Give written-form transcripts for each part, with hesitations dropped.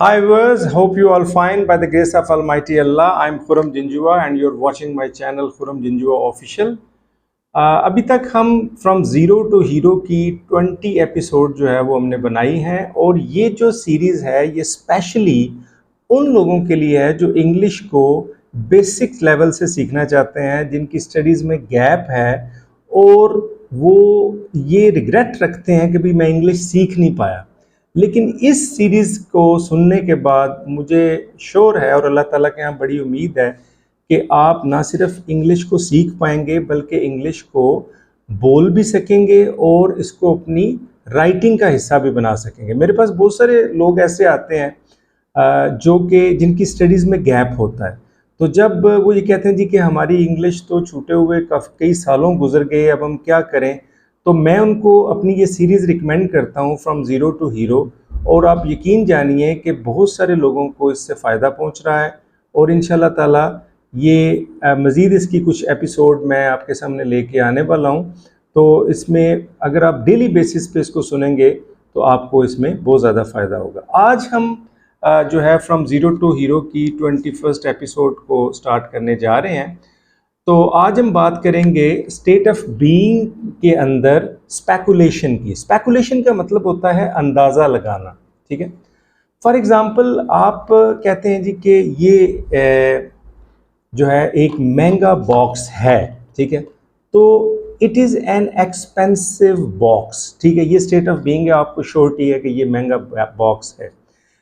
Hi viewers, hope you all fine by the grace of Almighty Allah. I'm Khurram Jinjua and you're watching my channel Khurram Jinjua Official. अभी तक हम from zero two hero की 20 episode जो है वो हमने बनाई हैं और ये जो सीरीज़ है ये स्पेशली उन लोगों के लिए है जो इंग्लिश को बेसिक लेवल से सीखना चाहते हैं, जिनकी स्टडीज़ में गैप है और वो ये रिग्रेट रखते हैं कि भाई मैं इंग्लिश सीख नहीं पाया। लेकिन इस सीरीज़ को सुनने के बाद मुझे श्योर है और अल्लाह ताला के यहाँ बड़ी उम्मीद है कि आप ना सिर्फ इंग्लिश को सीख पाएंगे बल्कि इंग्लिश को बोल भी सकेंगे और इसको अपनी राइटिंग का हिस्सा भी बना सकेंगे। मेरे पास बहुत सारे लोग ऐसे आते हैं जो कि जिनकी स्टडीज़ में गैप होता है, तो जब वो ये कहते हैं जी कि हमारी इंग्लिश तो छूटे हुए कई सालों गुजर गए, अब हम क्या करें, तो मैं उनको अपनी ये सीरीज़ रिकमेंड करता हूँ फ्रॉम ज़ीरो टू हीरो। और आप यकीन जानिए कि बहुत सारे लोगों को इससे फ़ायदा पहुँच रहा है और इंशाल्लाह ताला ये मज़ीद इसकी कुछ एपिसोड मैं आपके सामने लेके आने वाला हूँ। तो इसमें अगर आप डेली बेसिस पे इसको सुनेंगे तो आपको इसमें बहुत ज़्यादा फ़ायदा होगा। आज हम जो है फ्रॉम ज़ीरो टू हीरो की 21st एपिसोड को स्टार्ट करने जा रहे हैं। तो आज हम बात करेंगे स्टेट ऑफ बीइंग के अंदर स्पेकुलेशन की। स्पेकुलेशन का मतलब होता है अंदाज़ा लगाना, ठीक है। फॉर एग्ज़ाम्पल आप कहते हैं जी कि ये जो है एक महंगा बॉक्स है, ठीक है, तो it is an expensive box, ठीक है। ये स्टेट ऑफ बीइंग है, आपको श्योरिटी है कि ये महंगा बॉक्स है,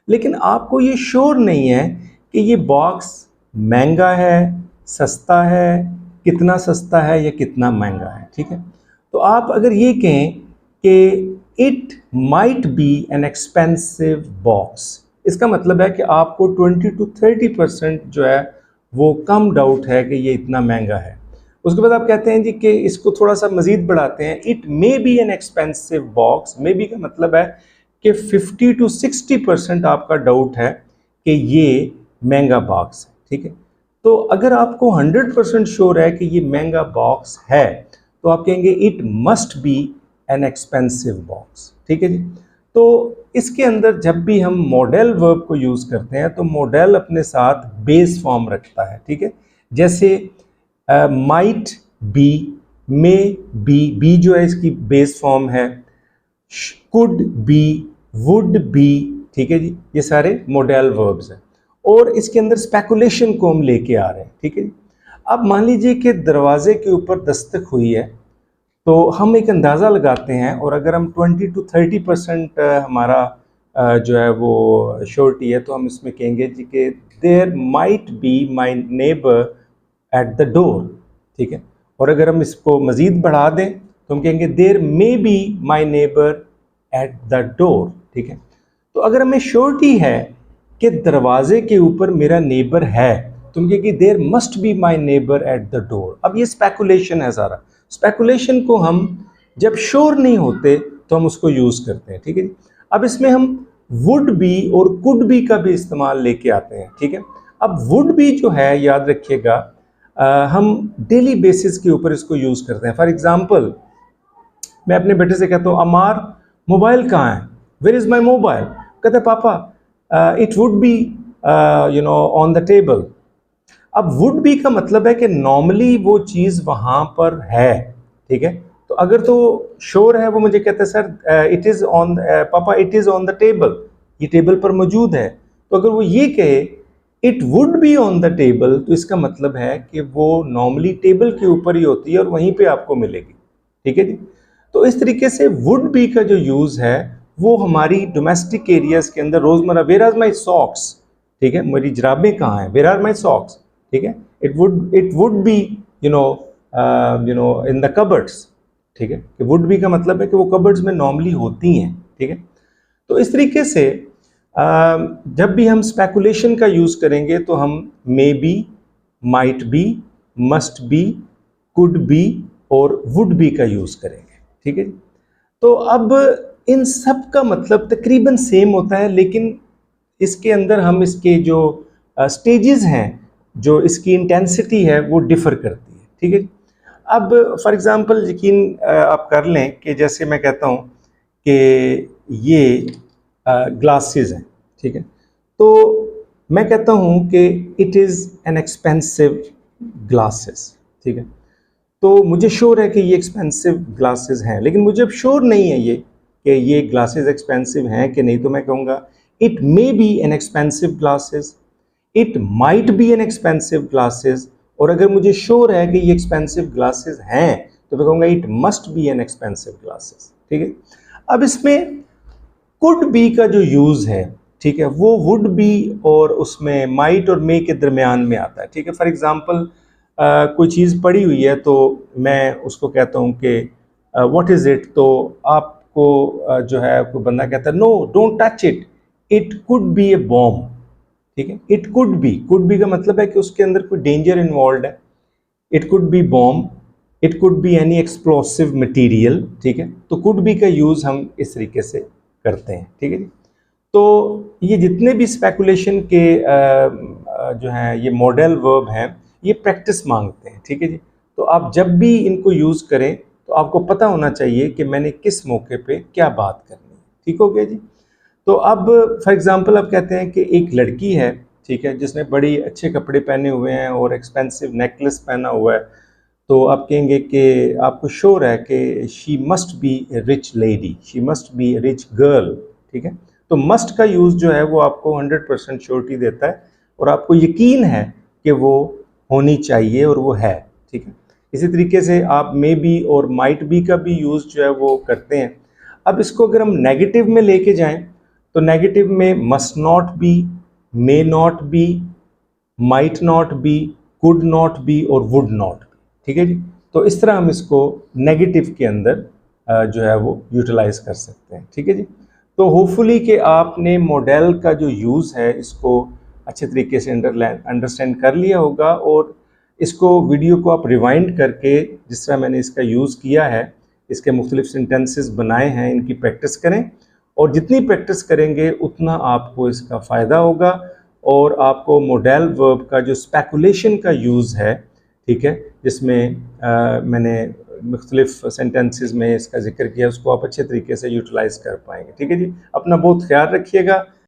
लेकिन आपको ये श्योर नहीं है कि ये बॉक्स महंगा है, सस्ता है, कितना सस्ता है या कितना महंगा है, ठीक है। तो आप अगर ये कहें कि it might be an expensive box, इसका मतलब है कि आपको 20 to 30% जो है वो कम डाउट है कि ये इतना महंगा है। उसके बाद आप कहते हैं जी कि इसको थोड़ा सा मज़ीद बढ़ाते हैं, it may be an expensive box. May be का मतलब है कि 50 to 60% आपका डाउट है कि ये महंगा बॉक्स है, ठीक है। तो अगर आपको 100% श्योर है कि ये महंगा बॉक्स है तो आप कहेंगे it must be an expensive box, ठीक है जी। तो इसके अंदर जब भी हम मॉडल वर्ब को यूज़ करते हैं तो मॉडल अपने साथ बेस फॉर्म रखता है, ठीक है। जैसे माइट बी, मे बी जो है इसकी बेस फॉर्म है, कुड बी, वुड बी, ठीक है जी। ये सारे मॉडल वर्ब्स हैं और इसके अंदर स्पेकुलेशन को हम लेके आ रहे हैं, ठीक है जी। अब मान लीजिए कि दरवाजे के ऊपर दस्तक हुई है तो हम एक अंदाज़ा लगाते हैं और अगर हम 20 to 30% हमारा जो है वो श्योरिटी है तो हम इसमें कहेंगे जी कि there might be my neighbour at the door, ठीक है। और अगर हम इसको मज़ीद बढ़ा दें तो हम कहेंगे there may be my neighbour at the door, ठीक है। तो अगर हमें श्योरिटी है कि दरवाजे के ऊपर मेरा नेबर है तो हम कहेंगे there must be my neighbour at the door. अब ये स्पेकुलेशन है सारा। स्पेकुलेशन को हम जब श्योर नहीं होते तो हम उसको यूज़ करते हैं, ठीक है। अब इसमें हम वुड बी और कुड बी का भी इस्तेमाल लेके आते हैं, ठीक है। अब वुड बी जो है याद रखिएगा हम डेली बेसिस के ऊपर इसको यूज़ करते हैं। फॉर एग्जाम्पल मैं अपने बेटे से कहता हूँ अमार मोबाइल कहाँ है, वेयर इज़ माई मोबाइल, कहते पापा it would be on the table. अब वुड बी का मतलब है कि नॉर्मली वो चीज़ वहाँ पर है, ठीक है। तो अगर तो श्योर है वो मुझे कहता है सर इट इज़ ऑन पापा it is on the table, ये टेबल पर मौजूद है। तो अगर वो ये कहे it would be on the table तो इसका मतलब है कि वो नॉर्मली टेबल के ऊपर ही होती है और वहीं पे आपको मिलेगी, ठीक है जी। तो इस तरीके से वुड बी का जो यूज़ है वो हमारी डोमेस्टिक एरियाज के अंदर रोज़मर्रा, वेयर आर माई सॉक्स, ठीक है, मेरी जराबें कहाँ हैं, वेयर आर माई सॉक्स, ठीक है। It would be you know in the cupboards, ठीक है। कि वुड बी का मतलब है कि वो कबर्ड्स में नॉर्मली होती हैं, ठीक है। तो इस तरीके से जब भी हम स्पेकुलेशन का यूज़ करेंगे तो हम may be, might be, must be, could be और वुड बी का यूज़ करेंगे, ठीक है। तो अब इन सब का मतलब तकरीबन सेम होता है, लेकिन इसके अंदर हम इसके जो स्टेजेस हैं, जो इसकी इंटेंसिटी है वो डिफ़र करती है, ठीक है। अब फॉर एग्ज़ाम्पल यकीन आप कर लें कि जैसे मैं कहता हूँ कि ये ग्लासेस हैं, ठीक है। तो मैं कहता हूँ कि it is an expensive glasses, ठीक है। तो मुझे श्योर है कि ये एक्सपेंसिव ग्लासेस हैं, लेकिन मुझे अब श्योर नहीं है कि ये ग्लासेस एक्सपेंसिव हैं कि नहीं। तो मैं कहूँगा it may be an expensive glasses, it might be an expensive glasses, और अगर मुझे श्योर है कि ये एक्सपेंसिव ग्लासेस हैं तो मैं कहूँगा it must be an expensive glasses, ठीक है। अब इसमें कुड बी का जो यूज़ है, ठीक है, वो वुड बी और उसमें माइट और मे के दरमियान में आता है, ठीक है। फॉर एग्जांपल कोई चीज़ पड़ी हुई है तो मैं उसको कहता हूँ कि व्हाट इज़ इट, तो आपको जो है कोई बंदा कहता है no don't touch it, it could be a bomb, ठीक है। इट कुड बी का मतलब है कि उसके अंदर कोई डेंजर इन्वॉल्व है। It could B bomb, it could be any explosive material, ठीक है। तो कुड बी का यूज़ हम इस तरीके से करते हैं, ठीक है जी। तो ये जितने भी स्पेकुलेशन के जो हैं ये मॉडल वर्ब हैं, ये प्रैक्टिस मांगते हैं, ठीक है जी। तो आप जब भी इनको यूज़ करें तो आपको पता होना चाहिए कि मैंने किस मौके पे क्या बात करनी है, ठीक हो गया जी। तो अब फॉर एग्जांपल आप कहते हैं कि एक लड़की है, ठीक है, जिसने बड़ी अच्छे कपड़े पहने हुए हैं और एक्सपेंसिव नेकलेस पहना हुआ है, तो आप कहेंगे कि आपको श्योर है कि she must be A rich lady, she must be A rich girl, ठीक है। तो मस्ट का यूज़ जो है वो आपको 100% श्योरिटी देता है और आपको यकीन है कि वो होनी चाहिए और वो है, ठीक है। इसी तरीके से आप मे बी और माइट बी का भी यूज़ जो है वो करते हैं। अब इसको अगर हम नेगेटिव में लेके जाएं तो नेगेटिव में must not be, may not be, might not be, could not be और वुड नॉट, ठीक है जी। तो इस तरह हम इसको नेगेटिव के अंदर जो है वो यूटिलाइज कर सकते हैं, ठीक है जी। तो होपफुली कि आपने मॉडल का जो यूज़ है इसको अच्छे तरीके से अंडरस्टैंड कर लिया होगा, और इसको वीडियो को आप रिवाइंड करके जिस तरह मैंने इसका यूज़ किया है, इसके मुख्तलिफ सेंटेंसेस बनाए हैं, इनकी प्रैक्टिस करें, और जितनी प्रैक्टिस करेंगे उतना आपको इसका फ़ायदा होगा और आपको मॉडल वर्ब का जो स्पेकुलेशन का यूज़ है, ठीक है, जिसमें मैंने मुख्तलिफ सेंटेंसेस में इसका जिक्र किया, उसको आप अच्छे तरीके से यूटिलाइज़ कर पाएंगे, ठीक है जी। अपना बहुत ख्याल रखिएगा।